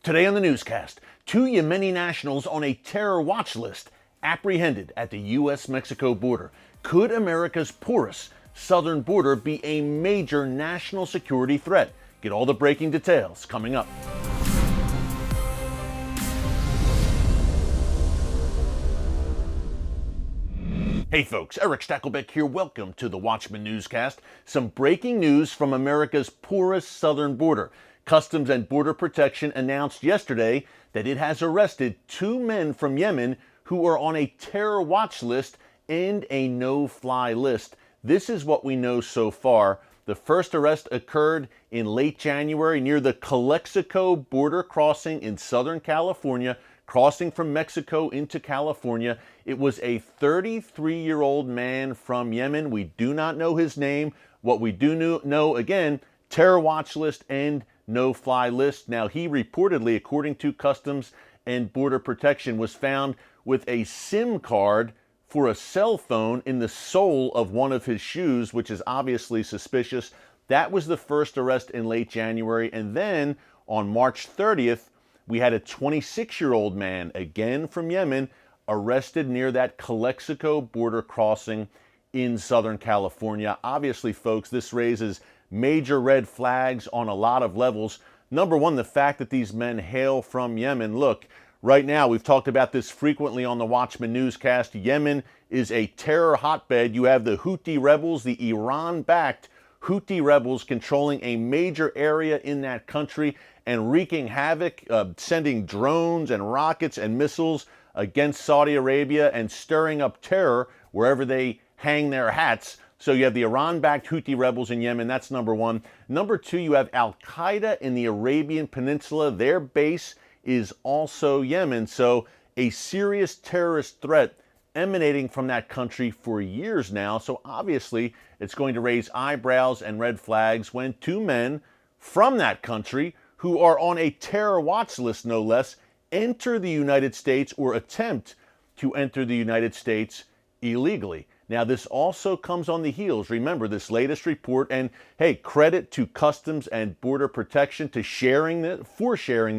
Today on the newscast, 2 Yemeni nationals on a terror watch list apprehended at the U.S.-Mexico border. Could America's porous southern border be a major national security threat? Get all the breaking details coming up. Hey folks, Erick Stakelbeck here. Welcome to the Watchman Newscast. Some breaking news from America's porous southern border. Customs and Border Protection announced yesterday that it has arrested 2 men from Yemen who are on a terror watch list and a no-fly list. This is what we know so far. The first arrest occurred in late January near the Calexico border crossing in Southern California, crossing from Mexico into California. It was a 33-year-old man from Yemen. We do not know his name. What we do know, again, terror watch list and no-fly list. Now, he reportedly, according to Customs and Border Protection, was found with a SIM card for a cell phone in the sole of one of his shoes, which is obviously suspicious. That was the first arrest in late January. And then on March 30th, we had a 26-year-old man, again from Yemen, arrested near that Calexico border crossing in Southern California. Obviously, folks, this raises major red flags on a lot of levels. Number one, the fact that these men hail from Yemen. Look, right now, we've talked about this frequently on the Watchman Newscast. Yemen is a terror hotbed. You have the Houthi rebels, the Iran-backed Houthi rebels, controlling a major area in that country and wreaking havoc, sending drones and rockets and missiles against Saudi Arabia and stirring up terror wherever they hang their hats. So you have the Iran-backed Houthi rebels in Yemen. That's number one. Number two, you have Al-Qaeda in the Arabian Peninsula. Their base is also Yemen. So a serious terrorist threat emanating from that country for years now. So obviously, it's going to raise eyebrows and red flags when 2 men from that country who are on a terror watch list, no less, enter the United States or attempt to enter the United States illegally. Now, this also comes on the heels, remember, this latest report, and hey, credit to Customs and Border Protection for sharing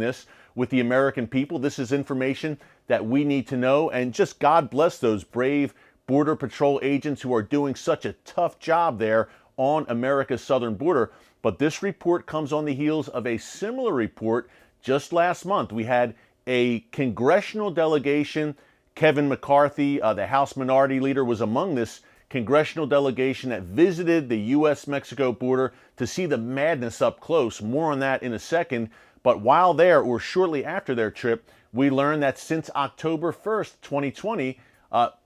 this with the American people. This is information that we need to know, and just God bless those brave Border Patrol agents who are doing such a tough job there on America's southern border. But this report comes on the heels of a similar report just last month. We had a congressional delegation. Kevin McCarthy, the House Minority Leader, was among this congressional delegation that visited the U.S.-Mexico border to see the madness up close. More on that in a second. But while there, or shortly after their trip, we learned that since October 1st, 2020,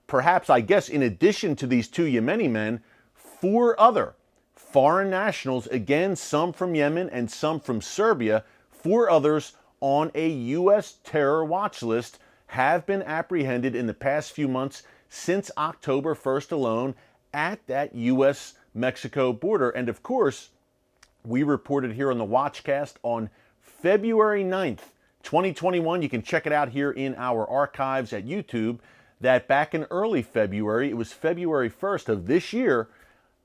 perhaps, I guess, in addition to these 2 Yemeni men, 4 other foreign nationals, again, some from Yemen and some from Serbia, 4 others on a U.S. terror watch list have been apprehended in the past few months since October 1st alone at that U.S.-Mexico border. And of course, we reported here on the Watchcast on February 9th, 2021, you can check it out here in our archives at YouTube, that back in early February, it was February 1st of this year,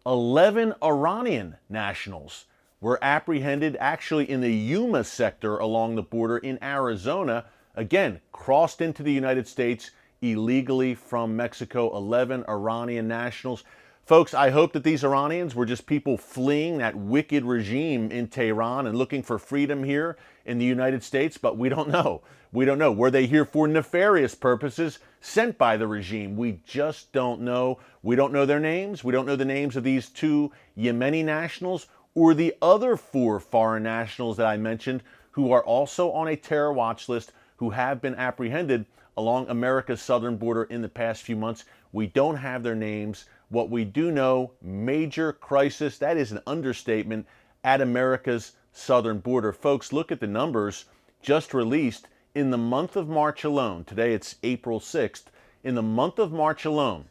11 Iranian nationals were apprehended actually in the Yuma sector along the border in Arizona. Again, crossed into the United States illegally from Mexico, 11 Iranian nationals. Folks, I hope that these Iranians were just people fleeing that wicked regime in Tehran and looking for freedom here in the United States, but we don't know. We don't know. Were they here for nefarious purposes sent by the regime? We just don't know. We don't know their names. We don't know the names of these 2 Yemeni nationals or the other 4 foreign nationals that I mentioned who are also on a terror watch list, who have been apprehended along America's southern border in the past few months. We don't have their names. What we do know, major crisis, that is an understatement, at America's southern border. Folks, look at the numbers just released in the month of March alone. Today it's April 6th. In the month of March alone,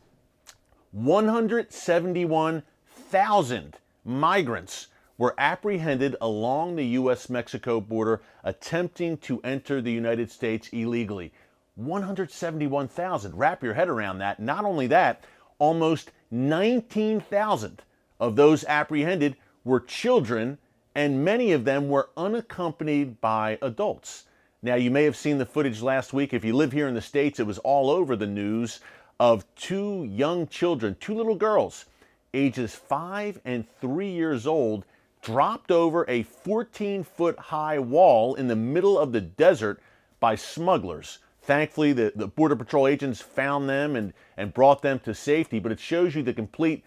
171,000 migrants were apprehended along the U.S.-Mexico border attempting to enter the United States illegally. 171,000. Wrap your head around that. Not only that, almost 19,000 of those apprehended were children, and many of them were unaccompanied by adults. Now, you may have seen the footage last week. If you live here in the States, it was all over the news of two young children, two little girls, ages 5 and 3 years old, dropped over a 14-foot high wall in the middle of the desert by smugglers. Thankfully, the Border Patrol agents found them and brought them to safety, but it shows you the complete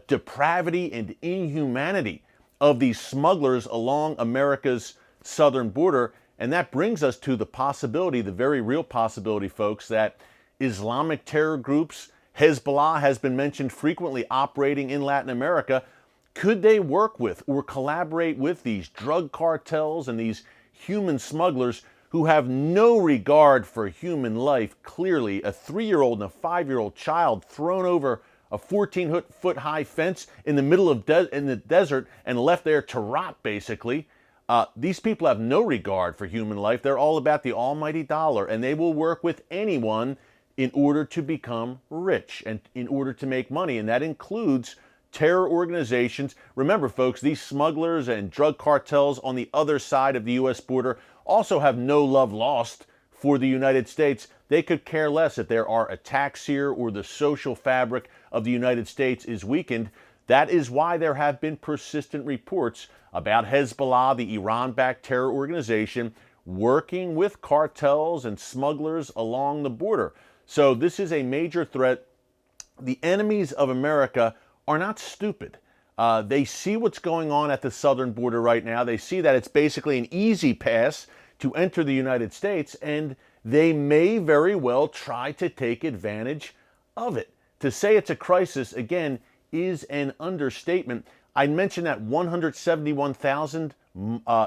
depravity and inhumanity of these smugglers along America's southern border. And that brings us to the possibility, the very real possibility, folks, that Islamic terror groups, Hezbollah has been mentioned frequently operating in Latin America. Could they work with or collaborate with these drug cartels and these human smugglers who have no regard for human life? Clearly, a 3-year-old and a 5-year-old child thrown over a 14-foot high fence in the middle of in the desert and left there to rot, basically. These people have no regard for human life. They're all about the almighty dollar, and they will work with anyone in order to become rich and in order to make money, and that includes terror organizations. Remember, folks, these smugglers and drug cartels on the other side of the U.S. border also have no love lost for the United States. They could care less if there are attacks here or the social fabric of the United States is weakened. That is why there have been persistent reports about Hezbollah, the Iran-backed terror organization, working with cartels and smugglers along the border. So this is a major threat. The enemies of America are not stupid. They see what's going on at the southern border right now. They see that it's basically an easy pass to enter the United States, and they may very well try to take advantage of it. To say it's a crisis, again, is an understatement. I mentioned that 171,000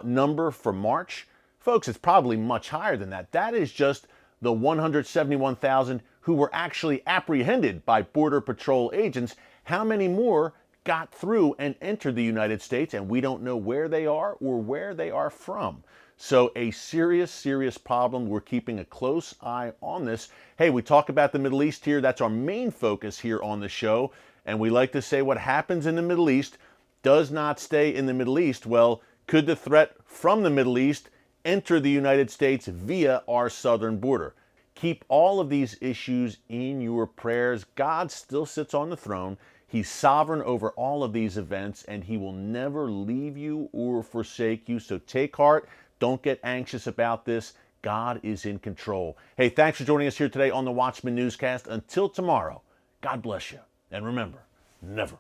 number for March. Folks, it's probably much higher than that. That is just the 171,000 who were actually apprehended by Border Patrol agents. How many more got through and entered the United States, and we don't know where they are or where they are from? So a serious, serious problem. We're keeping a close eye on this. Hey, we talk about the Middle East here. That's our main focus here on the show. And we like to say what happens in the Middle East does not stay in the Middle East. Well, could the threat from the Middle East enter the United States via our southern border? Keep all of these issues in your prayers. God still sits on the throne. He's sovereign over all of these events, and he will never leave you or forsake you. So take heart. Don't get anxious about this. God is in control. Hey, thanks for joining us here today on the Watchman Newscast. Until tomorrow, God bless you. And remember, never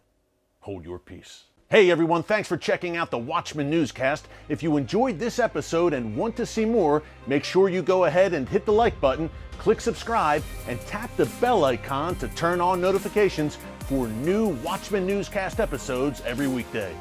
hold your peace. Hey everyone, thanks for checking out the Watchman Newscast. If you enjoyed this episode and want to see more, make sure you go ahead and hit the like button, click subscribe, and tap the bell icon to turn on notifications for new Watchman Newscast episodes every weekday.